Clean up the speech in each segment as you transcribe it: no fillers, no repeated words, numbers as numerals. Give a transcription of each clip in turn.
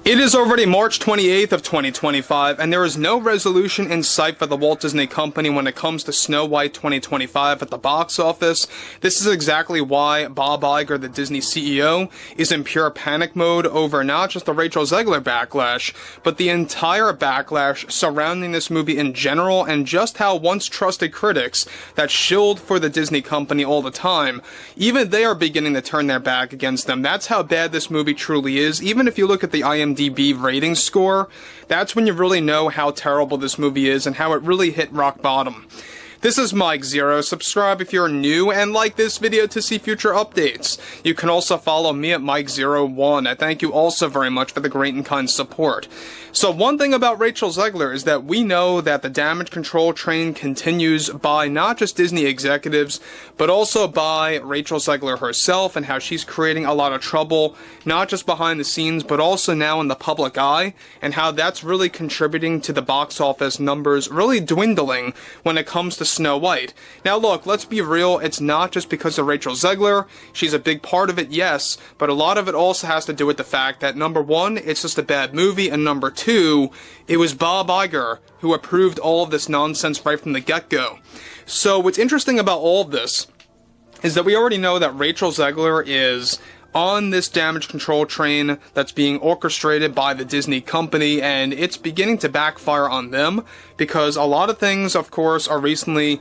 It is already March 28th of 2025, and there is no resolution in sight for the Walt Disney Company when it comes to Snow White 2025 at the box office. This is exactly why Bob Iger, the Disney CEO, is in pure panic mode over not just the Rachel Zegler backlash, but the entire backlash surrounding this movie in general, and just how once trusted critics that shilled for the Disney Company all the time, even they are beginning to turn their back against them. That's how bad this movie truly is. Even if you look at the IMDb rating score, that's when you really know how terrible this movie is and how it really hit rock bottom. This is Mike Zero. Subscribe if you're new and like this video to see future updates. You can also follow me at Mike01. I thank you also very much for the great and kind support. So one thing about Rachel Zegler is that we know that the damage control train continues by not just Disney executives, but also by Rachel Zegler herself, and how she's creating a lot of trouble, not just behind the scenes, but also now in the public eye, and how that's really contributing to the box office numbers really dwindling when it comes to Snow White. Now look, let's be real, it's not just because of Rachel Zegler. She's a big part of it, yes, but a lot of it also has to do with the fact that number one, it's just a bad movie, and number two, it was Bob Iger who approved all of this nonsense right from the get-go. So what's interesting about all of this is that we already know that Rachel Zegler is on this damage control train that's being orchestrated by the Disney Company, and it's beginning to backfire on them, because a lot of things, of course, are recently,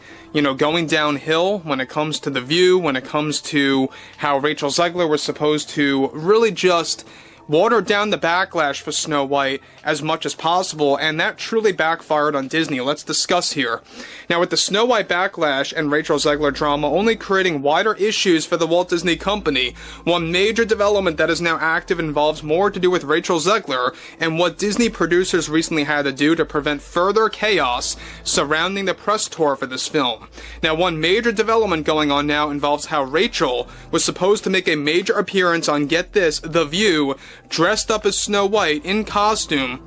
going downhill when it comes to The View, when it comes to how Rachel Zegler was supposed to really just water down the backlash for Snow White as much as possible, and that truly backfired on Disney. Let's discuss here. Now, with the Snow White backlash and Rachel Zegler drama only creating wider issues for the Walt Disney Company, one major development that is now active involves more to do with Rachel Zegler and what Disney producers recently had to do to prevent further chaos surrounding the press tour for this film. Now, one major development going on now involves how Rachel was supposed to make a major appearance on, get this, The View, dressed up as Snow White in costume,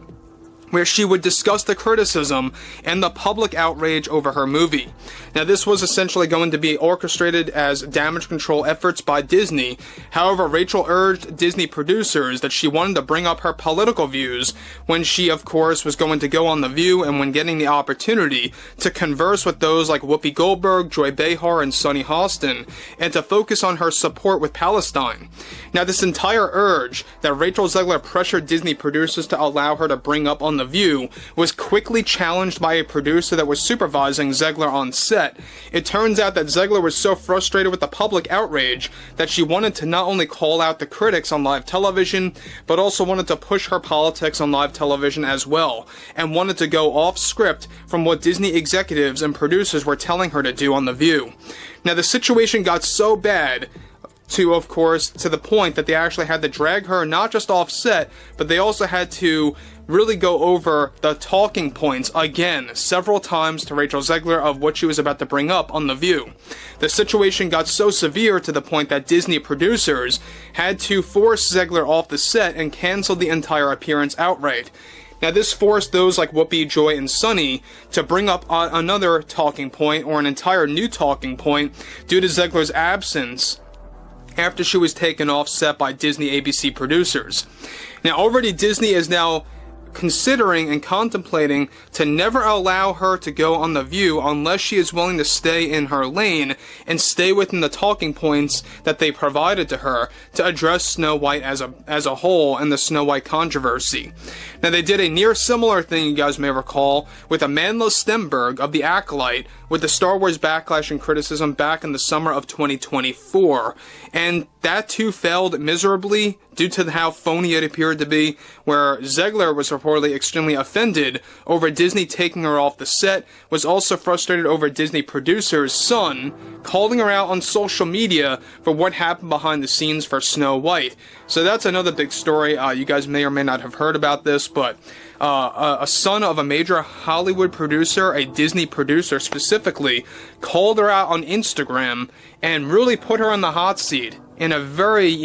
where she would discuss the criticism and the public outrage over her movie. Now, this was essentially going to be orchestrated as damage control efforts by Disney. However, Rachel urged Disney producers that she wanted to bring up her political views when she, of course, was going to go on The View, and when getting the opportunity to converse with those like Whoopi Goldberg, Joy Behar, and Sunny Hostin, and to focus on her support with Palestine. Now, this entire urge that Rachel Zegler pressured Disney producers to allow her to bring up on The View was quickly challenged by a producer that was supervising Zegler on set. It turns out that Zegler was so frustrated with the public outrage that she wanted to not only call out the critics on live television, but also wanted to push her politics on live television as well, and wanted to go off script from what Disney executives and producers were telling her to do on The View. Now, the situation got so bad to the point that they actually had to drag her not just off set, but they also had to really go over the talking points again several times to Rachel Zegler of what she was about to bring up on The View. The situation got so severe to the point that Disney producers had to force Zegler off the set and cancel the entire appearance outright. Now, this forced those like Whoopi, Joy, and Sunny to bring up another talking point, or an entire new talking point, due to Zegler's absence after she was taken off set by Disney ABC producers. Now, already Disney is now considering and contemplating to never allow her to go on The View unless she is willing to stay in her lane and stay within the talking points that they provided to her to address Snow White as a whole and the Snow White controversy. Now, they did a near similar thing, you guys may recall, with Amandla Stenberg of The Acolyte with the Star Wars backlash and criticism back in the summer of 2024. And that too failed miserably due to how phony it appeared to be, where Zegler was reportedly extremely offended over Disney taking her off the set, was also frustrated over Disney producer's son calling her out on social media for what happened behind the scenes for Snow White. So that's another big story. You guys may or may not have heard about this, but a son of a major Hollywood producer, a Disney producer specifically, called her out on Instagram and really put her on the hot seat in a very,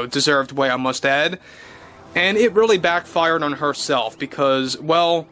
deserved way, I must add. And it really backfired on herself because, well,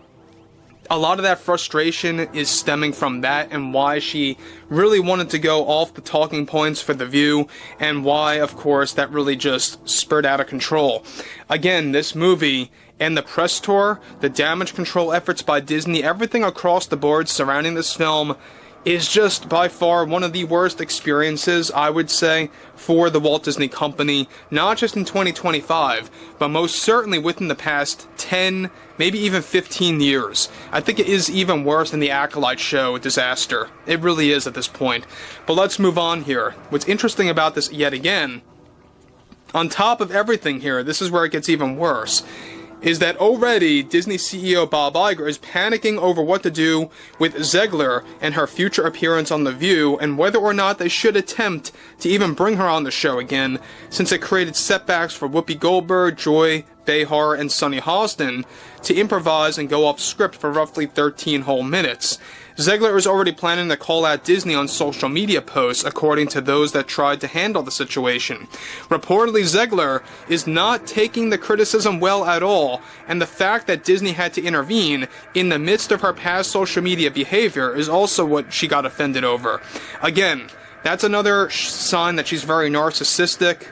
a lot of that frustration is stemming from that, and why she really wanted to go off the talking points for The View, and why, of course, that really just spurred out of control. Again, this movie and the press tour, the damage control efforts by Disney, everything across the board surrounding this film is just by far one of the worst experiences, I would say, for the Walt Disney Company, not just in 2025, but most certainly within the past 10, maybe even 15 years. I think it is even worse than the Acolyte show disaster. It really is at this point. But let's move on here. What's interesting about this, yet again, on top of everything here, this is where it gets even worse, is that already Disney CEO Bob Iger is panicking over what to do with Zegler and her future appearance on The View, and whether or not they should attempt to even bring her on the show again, since it created setbacks for Whoopi Goldberg, Joy Behar, and Sunny Hostin to improvise and go off script for roughly 13 whole minutes. Zegler is already planning to call out Disney on social media posts, according to those that tried to handle the situation. Reportedly, Zegler is not taking the criticism well at all, and the fact that Disney had to intervene in the midst of her past social media behavior is also what she got offended over. Again, that's another sign that she's very narcissistic,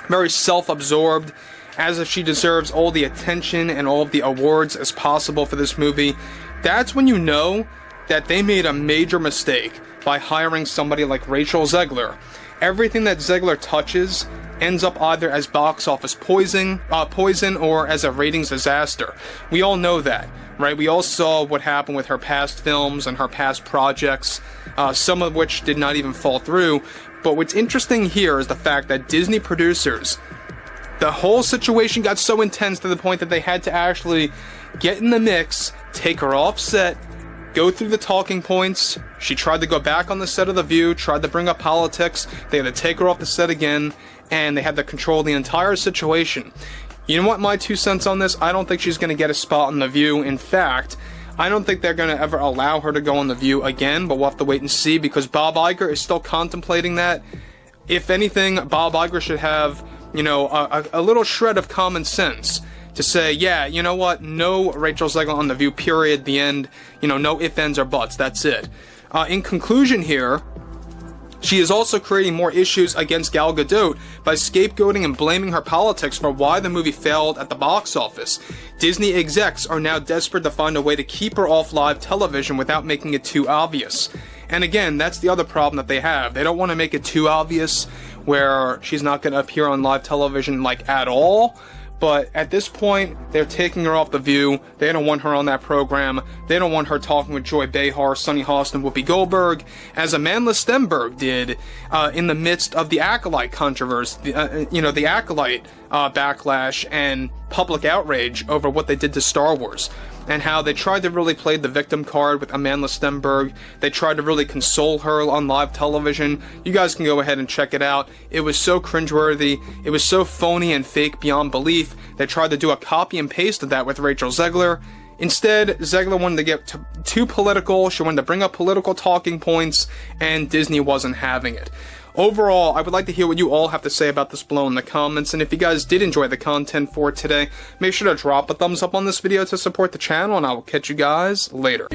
very self-absorbed, as if she deserves all the attention and all of the awards as possible for this movie. That's when you know that they made a major mistake by hiring somebody like Rachel Zegler. Everything that Zegler touches ends up either as box office poison or as a ratings disaster. We all know that, right? We all saw what happened with her past films and her past projects, some of which did not even fall through. But what's interesting here is the fact that Disney producers, the whole situation got so intense to the point that they had to actually get in the mix, take her off set, go through the talking points. She tried to go back on the set of The View, tried to bring up politics. They had to take her off the set again, and they had to control the entire situation. You know what, my 2 cents on this? I don't think she's going to get a spot on The View. In fact, I don't think they're going to ever allow her to go on The View again, but we'll have to wait and see, because Bob Iger is still contemplating that. If anything, Bob Iger should have, you know, a little shred of common sense to say, yeah, you know what, no Rachel Zegler on The View, period, the end, you know, no ifs, ands, or buts, that's it. In conclusion here, she is also creating more issues against Gal Gadot by scapegoating and blaming her politics for why the movie failed at the box office. Disney execs are now desperate to find a way to keep her off live television without making it too obvious. And again, that's the other problem that they have. They don't want to make it too obvious where she's not going to appear on live television, like, at all. But at this point, they're taking her off The View. They don't want her on that program. They don't want her talking with Joy Behar, Sunny Hostin, Whoopi Goldberg, as Amanda Stenberg did in the midst of the Acolyte controversy, the Acolyte backlash and public outrage over what they did to Star Wars, and how they tried to really play the victim card with Amanda Stenberg. They tried to really console her on live television. You guys can go ahead and check it out. It was so cringeworthy. It was so phony and fake beyond belief. They tried to do a copy and paste of that with Rachel Zegler. Instead, Zegler wanted to get too political. She wanted to bring up political talking points, and Disney wasn't having it. Overall, I would like to hear what you all have to say about this below in the comments, and if you guys did enjoy the content for today, make sure to drop a thumbs up on this video to support the channel, and I will catch you guys later.